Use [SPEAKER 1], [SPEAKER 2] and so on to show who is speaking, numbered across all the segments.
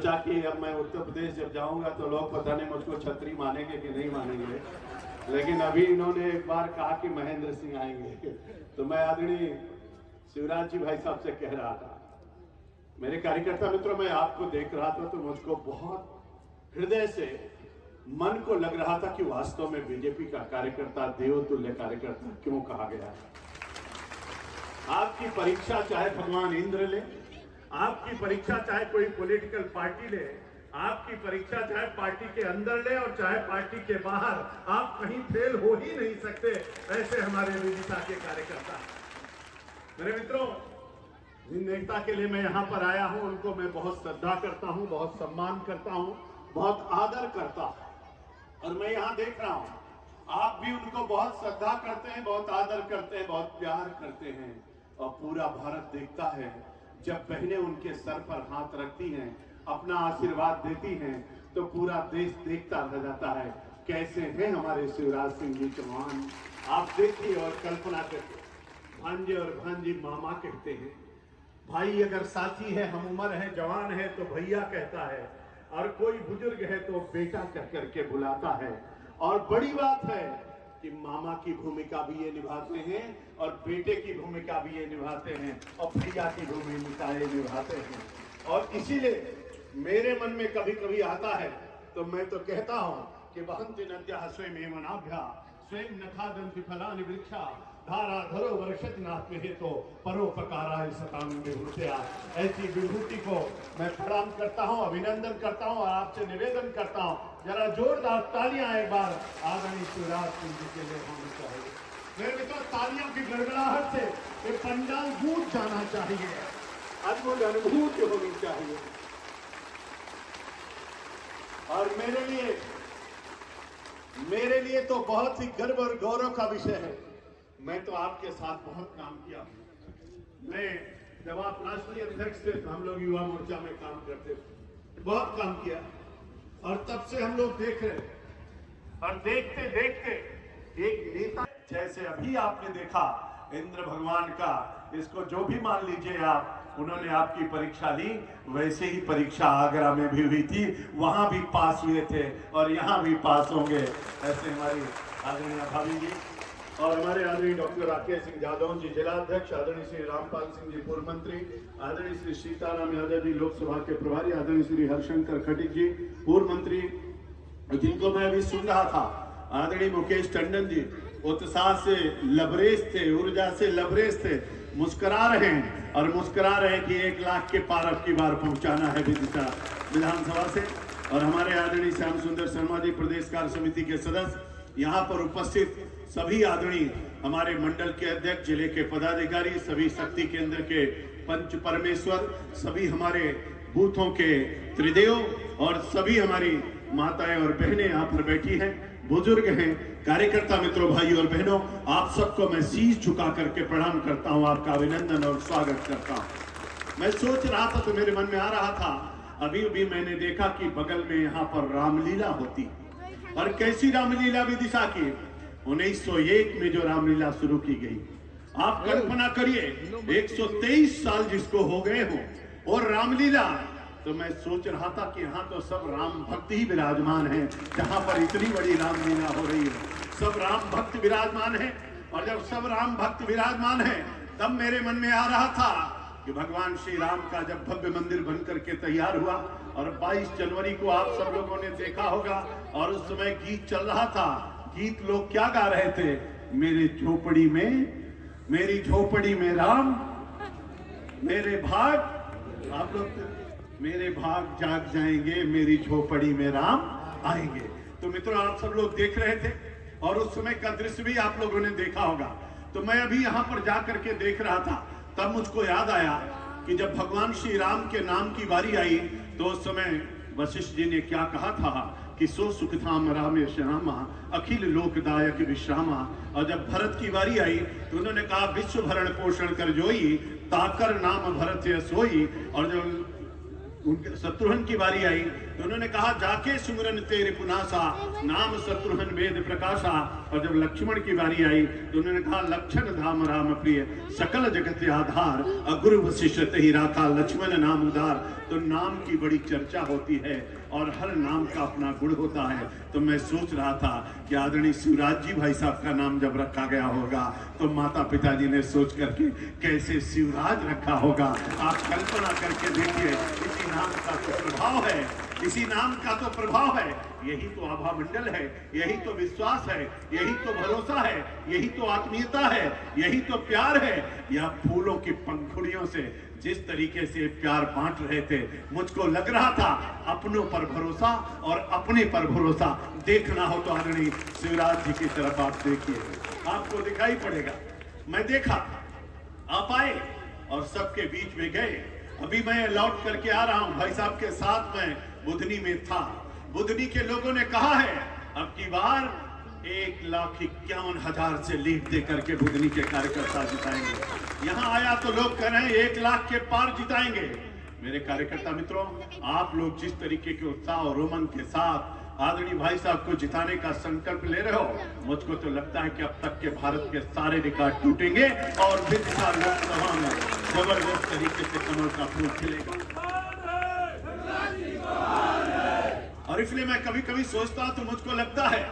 [SPEAKER 1] सोचा कि अब मैं उत्तर प्रदेश जब जाऊंगा तो लोग पता नहीं मुझको छतरी मानेंगे कि नहीं मानेंगे, लेकिन अभी इन्होंने एक बार कहा कि महेंद्र सिंह आएंगे तो मैं आदरणीय शिवराज जी भाई साहब से कह रहा था, मेरे कार्यकर्ता मित्रों, मैं आपको देख रहा था तो मुझको बहुत हृदय से मन को लग रहा था कि वास्तव में बीजेपी का कार्यकर्ता देवतुल्य कार्यकर्ता क्यों कहा गया है। आपकी परीक्षा चाहे भगवान इंद्र ले, आपकी परीक्षा चाहे कोई पॉलिटिकल पार्टी ले, आपकी परीक्षा चाहे पार्टी के अंदर ले और चाहे पार्टी के बाहर, आप कहीं फेल हो ही नहीं सकते। ऐसे हमारे विदिशा के कार्यकर्ता। मेरे मित्रों, जिन नेता के लिए मैं यहां पर आया हूं उनको मैं बहुत श्रद्धा करता हूं, बहुत सम्मान करता हूं, बहुत आदर करता हूं। और मैं यहां देख रहा हूं आप भी उनको बहुत श्रद्धा करते हैं, बहुत आदर करते हैं, बहुत प्यार करते हैं। और पूरा भारत देखता है जब बहनें उनके सर पर हाथ रखती हैं, अपना आशीर्वाद देती हैं, तो पूरा देश देखता रह जाता है कैसे हैं हमारे शिवराज सिंह जी चौहान। आप देखिए और कल्पना करके, भांजे और भांजी मामा कहते हैं, भाई अगर साथी है, हम उम्र है, जवान है तो भैया कहता है, और कोई बुजुर्ग है तो बेटा कह करके बुलाता है। और बड़ी बात है कि मामा की भूमिका भी ये निभाते हैं और बेटे की भूमिका भी ये निभाते हैं और भैया की भूमिका ये निभाते हैं। और इसीलिए मेरे मन में कभी कभी आता है तो मैं तो कहता हूं कि वहंति नद्यः स्वयमेव नाभ्या स्वयं न खादन्ति फलानि वृक्षा धारा धरो वर्षति नास्मि हेतो परोपकाराय सतां विभूत्या। ऐसी विभूति को मैं प्रणाम करता हूं, अभिनंदन करता हूं और आपसे निवेदन करता हूं, जरा जोरदार तालियां एक बार आदरणीय शिवराज सिंह जी के लिए होनी चाहिए। मेरे मित्रों, तालियों की गड़गड़ाहट से ये पंडाल गूंज जाना चाहिए, अद्भुत अनुभूति होनी चाहिए। और मेरे लिए तो बहुत ही गर्व और गौरव का विषय है। मैं तो आपके साथ बहुत काम किया। मैं जब आप राष्ट्रीय अध्यक्ष थे तो हम लोग युवा मोर्चा में काम करते थे, बहुत काम किया। और तब से हम लोग देख रहे और देखते देखते एक नेता, जैसे अभी आपने देखा इंद्र भगवान का, इसको जो भी मान लीजिए आप, उन्होंने आपकी परीक्षा ली, वैसे ही परीक्षा आगरा में भी हुई थी, वहां भी पास हुए थे और यहाँ भी पास होंगे। ऐसे हमारी आदरणीय भाभी जी और हमारे आदरणीय डॉक्टर राकेश सिंह यादव जी जिला अध्यक्ष, आदरणीय श्री रामपाल सिंह जी पूर्व मंत्री, आदरणीय श्री सीताराम यादव जी लोकसभा के प्रभारी, आदरणीय श्री हरशंकर खटीक जी पूर्व मंत्री, जिनको मैं अभी सुन रहा था, आदरणीय मुकेश टंडन जी उत्साह से लबरेज थे, ऊर्जा से लबरेज थे, मुस्कुरा रहे हैं और मुस्कुरा रहे हैं कि 1 लाख के पार अब की बार पहुंचाना है विदिशा विधानसभा से। और हमारे आदरणीय श्याम सुंदर शर्मा जी प्रदेश कार्य समिति के सदस्य, यहाँ पर उपस्थित सभी आदरणीय हमारे मंडल के अध्यक्ष, जिले के पदाधिकारी, सभी शक्ति केंद्र के पंच परमेश्वर, सभी हमारे बूथों के त्रिदेव और सभी हमारी माताएं और बहनें यहाँ पर बैठी हैं, बुजुर्ग हैं, कार्यकर्ता मित्रों, भाई और बहनों, आप सबको मैं शीश झुका करके प्रणाम करता हूँ, आपका अभिनंदन और स्वागत करता हूँ। मैं सोच रहा था तो मेरे मन में आ रहा था, अभी अभी मैंने देखा कि बगल में यहाँ पर रामलीला होती, और कैसी रामलीला विदिशा की, 1901 में जो रामलीला शुरू की गई। आप कल्पना करिए 123 साल जिसको हो गए हो और रामलीला। तो मैं सोच रहा था कि यहाँ तो सब राम भक्त ही विराजमान हैं, जहाँ पर इतनी बड़ी रामलीला हो रही है, सब राम भक्त विराजमान हैं। और जब सब राम भक्त विराजमान हैं, तब मेरे मन में आ रहा था कि भगवान श्री राम का जब भव्य मंदिर बनकर के तैयार हुआ, और 22 जनवरी को आप सब लोगों ने देखा होगा, और उस समय गीत चल रहा था। गीत लोग क्या गा रहे थे? मेरी झोपड़ी में राम, मेरे भाग, आप लोग मेरे भाग जाग जाएंगे, मेरी झोपड़ी में राम आएंगे। तो मित्रों, आप सब लोग देख रहे थे और उस समय का दृश्य भी आप लोगों ने देखा होगा। तो मैं अभी यहाँ पर जा करके देख रहा था, तब मुझको याद आया कि जब भगवान श्री राम के नाम की बारी आई तो उस समय वशिष्ठ जी ने क्या कहा था कि सो सुखधाम रामे श्यामा अखिल लोकदायक विश्रामा। और जब भरत की बारी आई तो उन्होंने कहा विश्व भरण पोषण कर जोई, ताकर नाम भरत सोई। और जब उनके शत्रुघ्न की बारी आई तो उन्होंने कहा जाके सुमिरन तेरे पुनासा, नाम शत्रुघ्न वेद प्रकाशा। और जब लक्ष्मण की बारी आई तो उन्होंने कहा लक्षण धाम राम प्रिय, सकल जगत आधार, अगुरु वशिष्ठ ही राखा, लक्ष्मण नाम उदार। तो नाम की बड़ी चर्चा होती है और हर नाम का अपना गुण होता है। तो मैं सोच रहा था कि आदरणीय शिवराज जी भाई साहब का नाम जब रखा गया होगा तो माता पिताजी ने सोच करके कैसे शिवराज रखा होगा। आप कल्पना करके देखिए, इसी नाम का तो प्रभाव है, इसी नाम का तो प्रभाव है। यही तो आभा मंडल है, यही तो विश्वास है, यही तो भरोसा है, यही तो आत्मीयता है, यही तो प्यार है। यह फूलों की पंखुड़ियों से जिस तरीके से प्यार बांट रहे थे, मुझको लग रहा था अपनों पर भरोसा और अपने पर भरोसा। देखना हो तो आदरणीय शिवराज जी की तरफ आप देखिए, आपको दिखाई पड़ेगा। मैं देखा, आप आए और सबके बीच में गए। अभी मैं लौट करके आ रहा हूं, भाई साहब के साथ मैं बुधनी में था। बुधनी के लोगों ने कहा है अब की बार 1,51,000 से लीड दे करके बुधनी के कार्यकर्ता जिताएंगे। यहाँ आया तो लोग कह रहे हैं 1 लाख के पार जिताएंगे। मेरे कार्यकर्ता मित्रों, आप लोग जिस तरीके के उत्साह और रोमन के साथ आदरणीय भाई साहब को जिताने का संकल्प ले रहे हो, मुझको तो लगता है कि अब तक के भारत के सारे रिकॉर्ड टूटेंगे और विधानसभा लोकसभा में जबरदस्त तरीके से कमल का फूल खिलेगा। और इसलिए मैं कभी कभी सोचता हूं तो मुझको लगता है,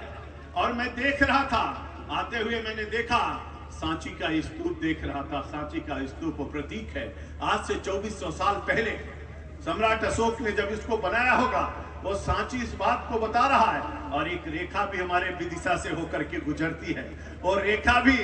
[SPEAKER 1] और मैं देख रहा था आते हुए, मैंने देखा सांची का स्तूप देख रहा था। सांची का स्तूप प्रतीक है, आज से 2400 साल पहले सम्राट अशोक ने जब इसको बनाया होगा, वो सांची इस बात को बता रहा है। और एक रेखा भी हमारे विदिशा से होकर के गुजरती है, और रेखा भी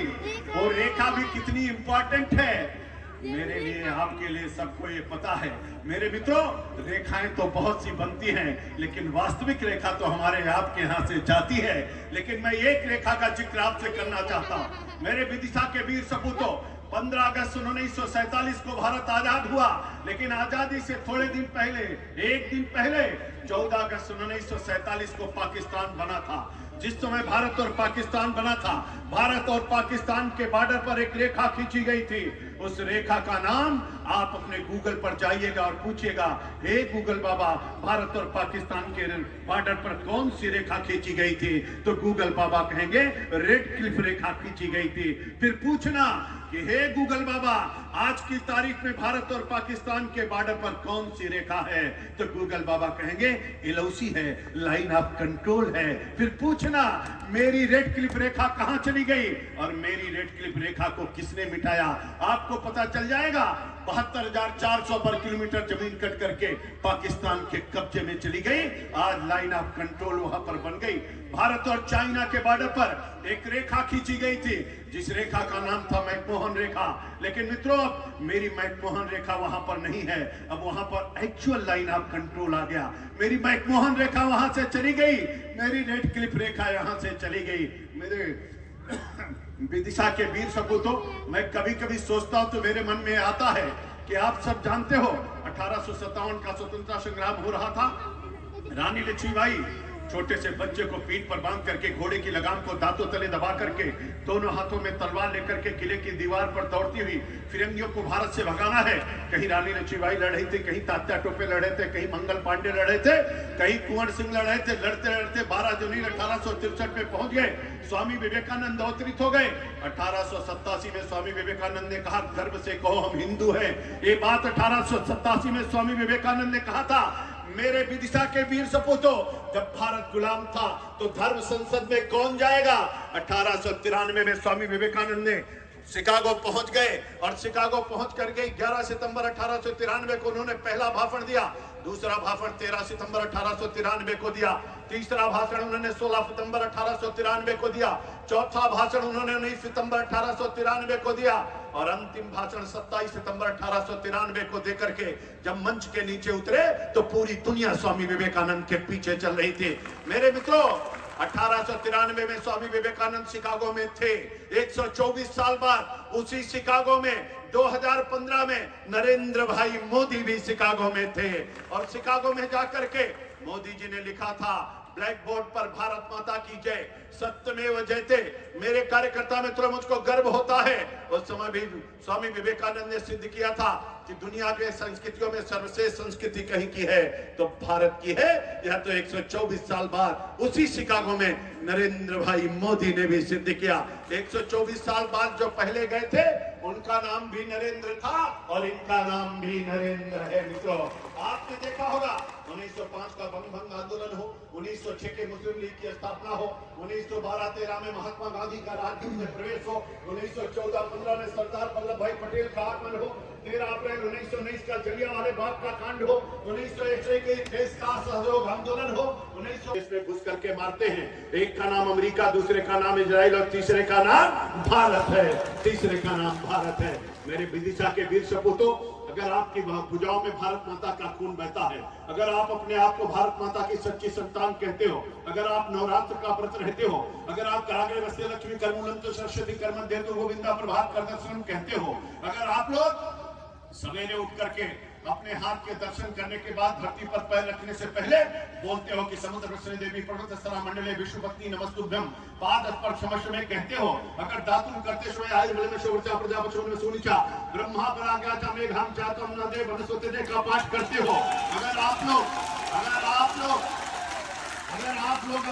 [SPEAKER 1] कितनी इंपॉर्टेंट है मेरे लिए, आपके लिए, सबको ये पता है। मेरे मित्रों, रेखाएं तो बहुत सी बनती हैं, लेकिन वास्तविक रेखा तो हमारे आपके यहाँ से जाती है। लेकिन मैं एक रेखा का जिक्र आपसे करना चाहता हूँ। मेरे विदिशा के वीर सपूतों, 15 अगस्त 1947 को भारत आजाद हुआ, लेकिन आजादी से थोड़े दिन पहले, एक दिन पहले 14 अगस्त 1947 को पाकिस्तान बना था। जिस समय भारत और पाकिस्तान बना था, भारत और पाकिस्तान के बॉर्डर पर एक रेखा खींची गई थी। उस रेखा का नाम आप अपने गूगल पर जाइएगा और पूछिएगा, हे गूगल बाबा, भारत और पाकिस्तान के बॉर्डर पर कौन सी रेखा खींची गई थी? तो गूगल बाबा कहेंगे रेड क्लिफ रेखा खींची गई थी। फिर पूछना कि हे गूगल बाबा, आज की तारीख में भारत और पाकिस्तान के बॉर्डर पर कौन सी रेखा है? तो गूगल बाबा कहेंगे एलओसी है, लाइन ऑफ कंट्रोल है। फिर पूछना मेरी रेड क्लिफ रेखा कहां चली गई और मेरी रेड क्लिफ रेखा को किसने मिटाया? आपको पता चल जाएगा। 72,400 पर किलोमीटर जमीन कट करके पाकिस्तान के कब्जे में चली गई। आज लाइन ऑफ कंट्रोल वहां पर बन गई। भारत और चाइना के बॉर्डर पर एक रेखा खींची गई थी, जिस रेखा का नाम था मैकमोहन रेखा। लेकिन मित्रों, अब मेरी मैकमोहन रेखा वहां पर नहीं है, अब वहां पर एक्चुअल लाइन ऑफ कंट्रोल आ गया। मेरी मैकमोहन रेखा वहां से चली गई, मेरी रेड क्लिफ रेखा यहां से चली गई। मेरे विदिशा के वीर सपूतों, मैं कभी कभी सोचता हूं तो मेरे मन में आता है कि आप सब जानते हो 1857 का स्वतंत्रता संग्राम हो रहा था। रानी लक्ष्मीबाई छोटे से बच्चे को पीठ पर बांध करके, घोड़े की लगाम को दांतों तले दबा करके, दोनों हाथों में तलवार लेकर के किले की दीवार पर दौड़ती हुई फिरंगियों को भारत से भगाना है। कहीं रानी लक्ष्मीबाई लड़ रही थी, कहीं तात्या टोपे लड़ रहे थे, कहीं मंगल पांडे लड़ रहे थे, कहीं कुंवर सिंह लड़ रहे थे। लड़ते लड़ते 12 जनवरी 1863 में पहुंच गए। स्वामी विवेकानंद अवतरित हो गए। 1887 में स्वामी विवेकानंद ने कहा, गर्व से कहो हम हिंदू हैं। ये बात 1887 में स्वामी विवेकानंद ने कहा था। मेरे विदिशा के वीर सपूतों, जब भारत गुलाम था तो धर्म संसद में कौन जाएगा? 1893 में स्वामी विवेकानंद ने शिकागो पहुंच गए और शिकागो पहुंच करके 11 सितंबर 1893 को उन्होंने पहला भाषण दिया। दूसरा भाषण 13 सितंबर 1893 को दिया। तीसरा भाषण उन्होंने 16 सितंबर 1893 को दिया। चौथा भाषण उन्होंने 19 सितंबर 1893 को दिया और अंतिम भाषण 27 सितंबर 1893 को देकर के जब मंच के नीचे उतरे तो पूरी दुनिया स्वामी विवेकानंद के पीछे चल रही थी। मेरे मित्रों, 1893 में स्वामी विवेकानंद शिकागो में थे। 124 साल बाद उसी शिकागो में 2015 में नरेंद्र भाई मोदी भी शिकागो में थे और शिकागो में जाकर के मोदी जी ने लिखा था ब्लैक बोर्ड पर, भारत माता की जय, सत्यमेव जयते। मेरे कार्यकर्ता मित्रों, मुझको गर्व होता है, उस समय भी स्वामी विवेकानंद ने सिद्ध किया था कि दुनिया के संस्कृतियों में सर्वश्रेष्ठ संस्कृति कहीं की है तो भारत की है। यह तो 124 साल बाद उसी शिकागो में नरेंद्र भाई मोदी ने भी सिद्ध किया। 124 साल बाद जो पहले गए थे उनका नाम भी नरेंद्र था और इनका नाम भी नरेंद्र है। मित्रों, आपने देखा होगा 1905 का बंग आंदोलन हो, 1906 के मुस्लिम लीग की स्थापना हो, 1912-13 में महात्मा गांधी का राजनीति में प्रवेश हो, 1914-15 में सरदार वल्लभ भाई पटेल का आगमन हो, 13 अप्रैल 1919 का जलियांवाला बाग का कांड हो, 1901 के देश का सहयोग आंदोलन हो, 1920 में घुस करके मारते हैं। एक का नाम अमेरिका, दूसरे का नाम इजराइल और तीसरे का नाम भारत है। तीसरे का नाम भारत है। मेरे विदिशा के वीर सपूतों, अगर आपकी भुजाओं में भारत माता का खून बहता है, अगर आप अपने आप को भारत माता की सच्ची संतान कहते हो, अगर आप नवरात्र का व्रत रहते हो, अगर आप कराग्रे वस्ते लक्ष्मी कर्मूलंतो सरस्वती कर्म देतु गोविंदा प्रभात कर दर्शन कहते हो, अगर आप लोग सवेरे उठ करके अपने हाथ के दर्शन करने के बाद धरती पर पैर रखने से पहले बोलते हो कि समुद्र वृषणी देवी पर्वत सरा मंडले विश्वपत्नी नमस्तुभ्यं पाद स्पर्श में कहते हो, अगर दातुन करते समय आयुर्बल में शोरचा प्रजापति में सुनिचा ब्रह्मा पराज्ञा चा मेघाम चातम न दे वनस्पति का पाठ करते हो, अगर आप लोग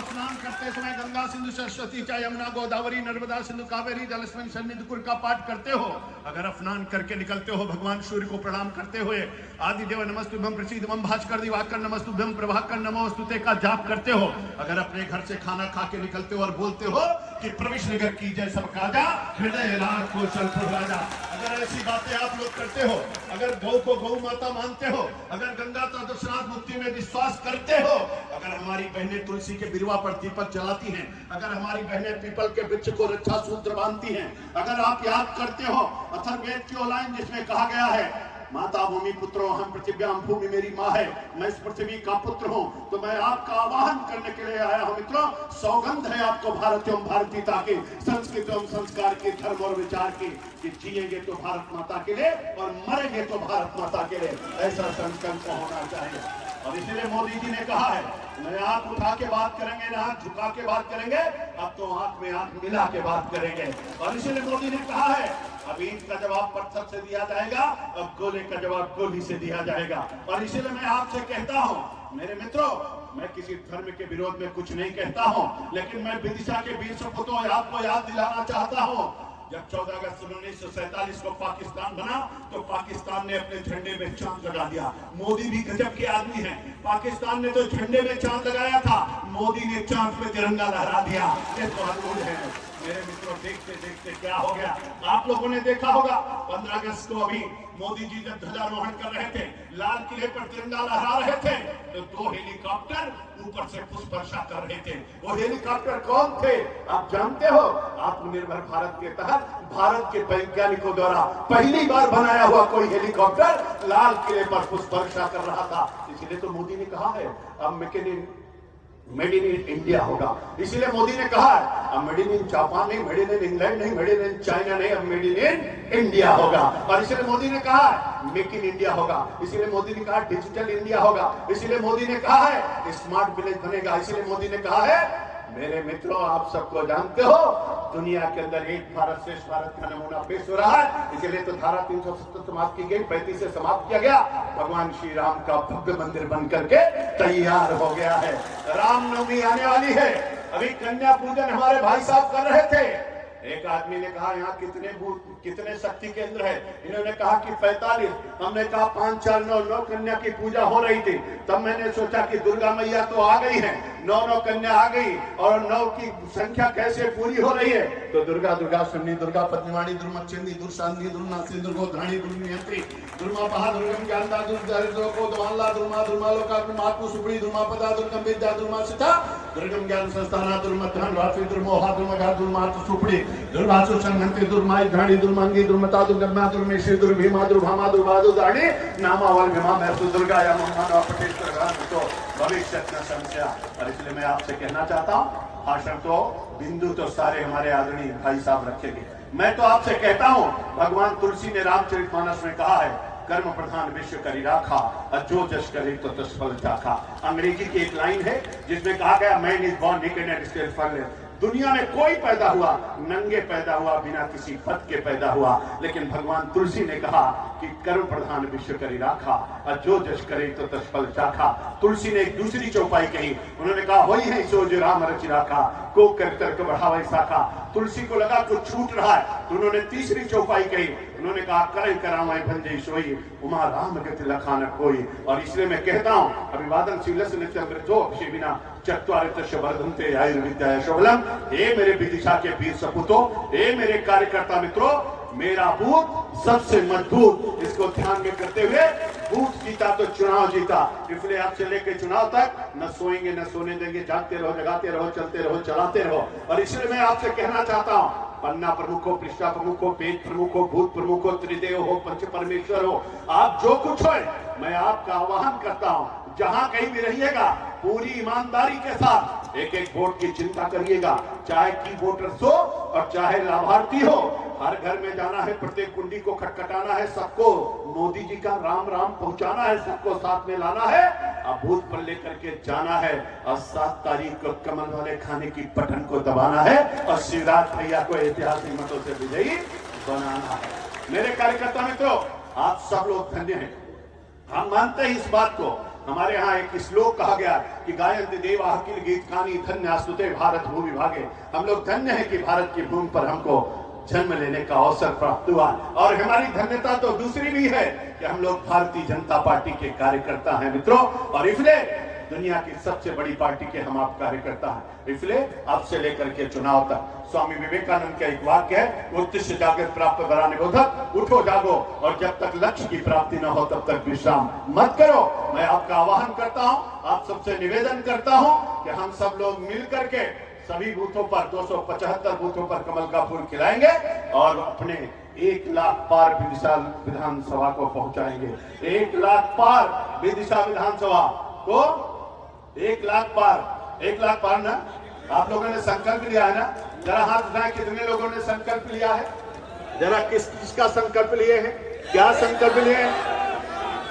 [SPEAKER 1] स्नान करते समय गंगा सिंधु सरस्वती चा यमुना गोदावरी नर्मदा सिंधु कावेरी जलस्मिन सन्निधिकुल का पाठ करते हो, अगर स्नान करके निकलते हो भगवान सूर्य को प्रणाम करते हुए आदि देव नमस्तुभ्यं प्रसीदमं भास्कर दिवाकर नमस्तुभ्यं प्रभाकर नमोस्तुते का जाप करते हो, अगर अपने घर से खाना खा के निकलते हो और बोलते हो कि प्रविश नगर की जय सब काजा हृदय राज कौशल राजा, अगर ऐसी बातें आप लोग करते हो, अगर गौ को गौ माता मानते हो, अगर गंगा तत्वस्नात मुक्ति में विश्वास करते हो, अगर हमारी बहनें तुलसी के बिरवा पर दीपक जलाती हैं, अगर हमारी बहनें पीपल के वृक्ष को रक्षा सूत्र बांधती हैं, अगर आप याद करते हो अथर्ववेद की लाइन जिसमें कहा गया है माता भूमि पुत्रो हम पृथ्व्याम भूमि मेरी माँ है, मैं इस पृथ्वी का पुत्र हूँ, तो मैं आपका आवाहन करने के लिए आया हूँ। मित्रों, सौगंध है आपको भारत एवं भारतीयता की, संस्कृति एवं संस्कार की, धर्म और विचार की, कि जिएंगे तो भारत माता के लिए और मरेंगे तो भारत माता के लिए, ऐसा संकल्प होना चाहिए। और इसलिए मोदी जी ने कहा है न आंख उठा के बात करेंगे न आंख झुका के बात करेंगे, अब तो आंख में आंख मिला के बात करेंगे। और इसलिए मोदी ने कहा है अब ईंट का जवाब पत्थर से दिया जाएगा, अब गोले का जवाब गोली से दिया जाएगा। और इसलिए मैं आपसे कहता हूं मेरे मित्रों, मैं किसी धर्म के विरोध में कुछ नहीं कहता हूं, लेकिन मैं विदिशा के वीर सपूतों आपको याद दिलाना चाहता हूं, जब 14 अगस्त 1947 को पाकिस्तान बना तो पाकिस्तान ने अपने झंडे में चांद लगा दिया। मोदी भी गजब के आदमी हैं, पाकिस्तान ने तो झंडे में चांद लगाया था, मोदी ने चांद पे तिरंगा लहरा दिया। ये तो अद्भुत है मेरे मित्रों। देखते देखते क्या हो गया, आप लोगों ने देखा होगा 15 अगस्त को अभी मोदी जी जब ध्वजारोहण कर रहे थे, लाल किले पर तिरंगा लहरा रहे थे, तो 2 हेलीकॉप्टर ऊपर से पुष्प वर्षा कर रहे थे। वो हेलीकॉप्टर कौन थे आप जानते हो? आत्मनिर्भर भारत के तहत भारत के वैज्ञानिकों द्वारा पहली बार बनाया हुआ कोई हेलीकॉप्टर लाल किले पर पुष्प वर्षा कर रहा था। इसलिए तो मोदी ने कहा है अब मेड इन इंडिया होगा। इसीलिए मोदी ने कहा अब मेड इन जापान नहीं, मेड इन इंग्लैंड नहीं, मेड इन चाइना नहीं, अब मेड इन इंडिया होगा। और इसलिए मोदी ने कहा मेक इन इंडिया होगा। इसीलिए मोदी ने कहा डिजिटल इंडिया होगा। इसीलिए मोदी ने कहा है स्मार्ट विलेज बनेगा। इसीलिए मोदी ने कहा है मेरे मित्रों, आप सबको जानते हो दुनिया के अंदर एक भारत श्रेष्ठ भारत का नमूना पेश हो रहा है। इसलिए तो धारा 370 समाप्त की गई, 35 से समाप्त किया गया। भगवान श्री राम का भव्य मंदिर बन करके तैयार हो गया है। रामनवमी आने वाली है। अभी कन्या पूजन हमारे भाई साहब कर रहे थे। एक आदमी ने कहा यहाँ कितने शक्ति केंद्र है? इन्होंने कहा कि 45। हमने कहा 5 4 9 9 कन्या की पूजा हो रही थी। तब मैंने सोचा कि दुर्गा मैया तो आ गई है, 9 कन्या आ गई, और 9 की संख्या कैसे पूरी हो रही है? तो दुर्गा दुर्गा शनि दुर्गा पद्मवाणी दुर्मक्षिणी दुर्शांति दुर्नासी दुर्गोधाणी दुर्नियंत्री दुर्मा पहा दुर्गम ज्ञानदा दुर्दरिद्र को दुर्माला दुर्मा दुर्मालोका दुर्मातु सुपड़ी दुर्मापदा दुर्गम विद्या दुर्मासिता दुर्गम ज्ञान संस्थाना दुर्मध्यान राशि दुर्मोहा दुर्मगा दुर्मातु सुपड़ी दुर्भासु संघंति दुर्माई घाणी दुर्मंगी दुर्मता दुर्गम्या दुर्मेशी दुर्भीमा दुर्भामा दुर्भादु दाणी नामावल विमा मैसु दुर्गा या मम्मा पटेश्वर तो भविष्य न संशय। और इसलिए मैं आपसे कहना चाहता हूँ भाषण तो बिंदु तो सारे हमारे आदरणीय भाई साहब रखेंगे। मैं तो आपसे कहता हूँ भगवान तुलसी ने रामचरितमानस में कहा है कर्म प्रधान विश्व करी राखा, जो जश करे तो तस फल चाखा। अंग्रेजी की एक लाइन है जिसमें कहा गया man is born naked and still furless, दुनिया में कोई पैदा हुआ नंगे पैदा हुआ, बिना किसी पद के पैदा हुआ, लेकिन भगवान तुलसी ने कहा कि कर्म प्रधान विश्व करी राखा, और जो जश करे तो तस फल चाखा। तुलसी ने एक दूसरी चौपाई कही, उन्होंने कहा होई है सो जो राम रचि राखा, को कर तर्क बढ़ावे शाखा। तुलसी को लगा कुछ छूट रहा है, तो उन्होंने तीसरी चौपाई कही, उन्होंने कहा करे करावे भंजई सोई, उमा राम गति लखा न कोई। और इसलिए मैं कहता हूं, अभिवादन शीलस ने चंद्रजो अक्षय बिना चत्वारित वर्धनते आयुर्विद्या शोभलम। हे मेरे विदिशा के वीर सपूतों, हे मेरे कार्यकर्ता मित्रों, मेरा बूथ सबसे मजबूत, इसको ध्यान में करते हुए बूथ जीता तो चुनाव जीता। इसलिए आज से लेकर चुनाव तक न सोएंगे न सोने देंगे, जागते रहो, जगाते रहो, चलते रहो, चलाते रहो। और इसलिए मैं आपसे कहना चाहता हूं, पन्ना प्रमुख हो, पृष्ठा प्रमुख हो, पेज प्रमुख हो, भूत प्रमुख हो, त्रिदेव हो, पंच परमेश्वर हो, आप जो कुछ हो, मैं आपका आह्वान करता हूं, जहां कहीं भी रहिएगा पूरी ईमानदारी के साथ एक एक वोट की चिंता करिएगा, चाहे की वोटर्स हो और चाहे लाभार्थी हो। हर घर में जाना है, प्रत्येक कुंडी को खटखटाना है, सबको मोदी जी का राम राम पहुंचाना है, सबको साथ में लाना है, अब बूथ पर लेकर के जाना है, और 7 तारीख को कमल वाले खाने की बटन को दबाना है और शिवराज भैया को ऐतिहासिक मतों से विजयी बनाना है। मेरे कार्यकर्ता मित्रों, आप सब लोग धन्य हैं, हम मानते हैं इस बात को। हमारे यहाँ एक श्लोक कहा गया कि गायन्ति देवा अखिल गीत कानी धन्य आस्तुते भारत भूमि भागे। हम लोग धन्य हैं कि भारत की भूमि पर हमको जन्म लेने का अवसर प्राप्त हुआ, और हमारी धन्यता तो दूसरी भी है कि हम लोग भारतीय जनता पार्टी के कार्यकर्ता हैं मित्रों, और इसलिए दुनिया की सबसे बड़ी पार्टी के हम आप कार्यकर्ता हैं। इसलिए अब से लेकर के चुनाव तक स्वामी विवेकानंद का एक वाक्य है, उत्तिष्ठ जागृत प्राप्त कराने बोधक, उठो जागो, और जब तक लक्ष्य की प्राप्ति न हो तब तक विश्राम मत करो। मैं आपका आह्वान करता हूं, आप सबसे निवेदन करता हूं कि हम सब लोग मिल करके सभी बूथों पर 275 बूथों पर कमल का फूल खिलाएंगे और अपने 1 लाख पार विदिशा विधानसभा को पहुंचाएंगे। 1 लाख पार विदिशा विधानसभा को 1 लाख पार ना। आप लोगों ने संकल्प लिया है ना? जरा हाथ उठाएं, कितने लोगों ने संकल्प लिया है? जरा किसका संकल्प लिए हैं? क्या संकल्प लिए हैं?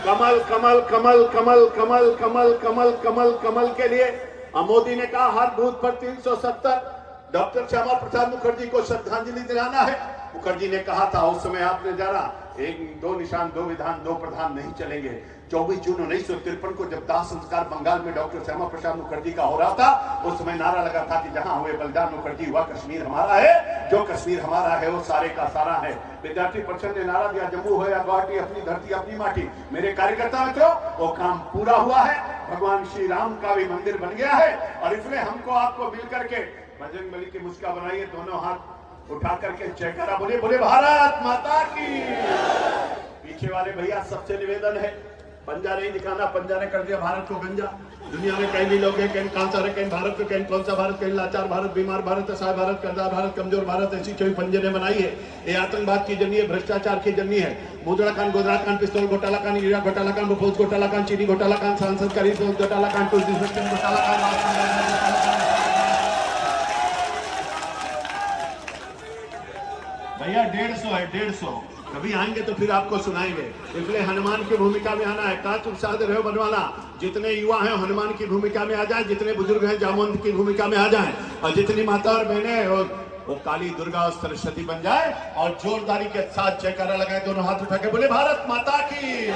[SPEAKER 1] कमल कमल कमल कमल कमल कमल कमल कमल कमल के लिए। मोदी ने कहा हर बूथ पर 370 डॉक्टर श्यामा प्रसाद मुखर्जी को श्रद्धांजलि दिलाना है। मुखर्जी ने कहा था उस समय, आपने जाना, 1-2 निशान 2 विधान 2 प्रधान नहीं चलेंगे। 24 जून 1953 को जब दाह संस्कार बंगाल में डॉक्टर श्यामा प्रसाद मुखर्जी का हो रहा था, उस समय नारा लगा था कि जहां हुए बलिदान मुखर्जी वह कश्मीर हमारा है, जो कश्मीर हमारा है वो सारे का सारा है। विद्यार्थी परिषद ने नारा दिया, जम्मू हो या गुवाहाटी, अपनी धरती अपनी माटी। मेरे कार्यकर्ता मित्रों, वो काम पूरा हुआ है, भगवान श्री राम का भी मंदिर बन गया है, और इसलिए हमको आपको मिल करके बजरंग बली की मुस्कान बनाइए, दोनों हाथ उठा करके जयकारा बोले, बोले भारत माता की। पीछे वाले भैया सबसे निवेदन है, पंजा नहीं दिखाना, पंजा ने कर दिया भारत को गंजा। दुनिया में कई भी लोग हैं, कहीं कांसा कहीं भारत को, कहीं कौन सा भारत, कहीं लाचार भारत, बीमार भारत, असहाय भारत, कर्जा भारत, कमजोर भारत, ऐसी कोई पंजे ने बनाई है। ये आतंकवाद की जर्नी है, भ्रष्टाचार की जर्नी है। मुद्रा कांड, गोदरा कांड, पिस्तौल घोटाला कांड, यूरिया घोटाला कांड, फौज घोटाला कांड, चीनी घोटाला कांड, सांसद का घोटाला कांड, तुलसी घोटाला कांड। भैया 150 है, 150 कभी आएंगे तो फिर आपको सुनाएंगे। इसलिए हनुमान की भूमिका में आना है, काच उपसाद रहो बनवाना। जितने युवा हैं हनुमान की भूमिका में आ जाएं, जितने बुजुर्ग हैं जामवंत की भूमिका में आ जाएं, और जितनी माता और बहनें वो काली दुर्गा और सरस्वती बन जाए, और जोरदारी के साथ जयकारा लगाए, दोनों हाथ उठा के बोले भारत माता की।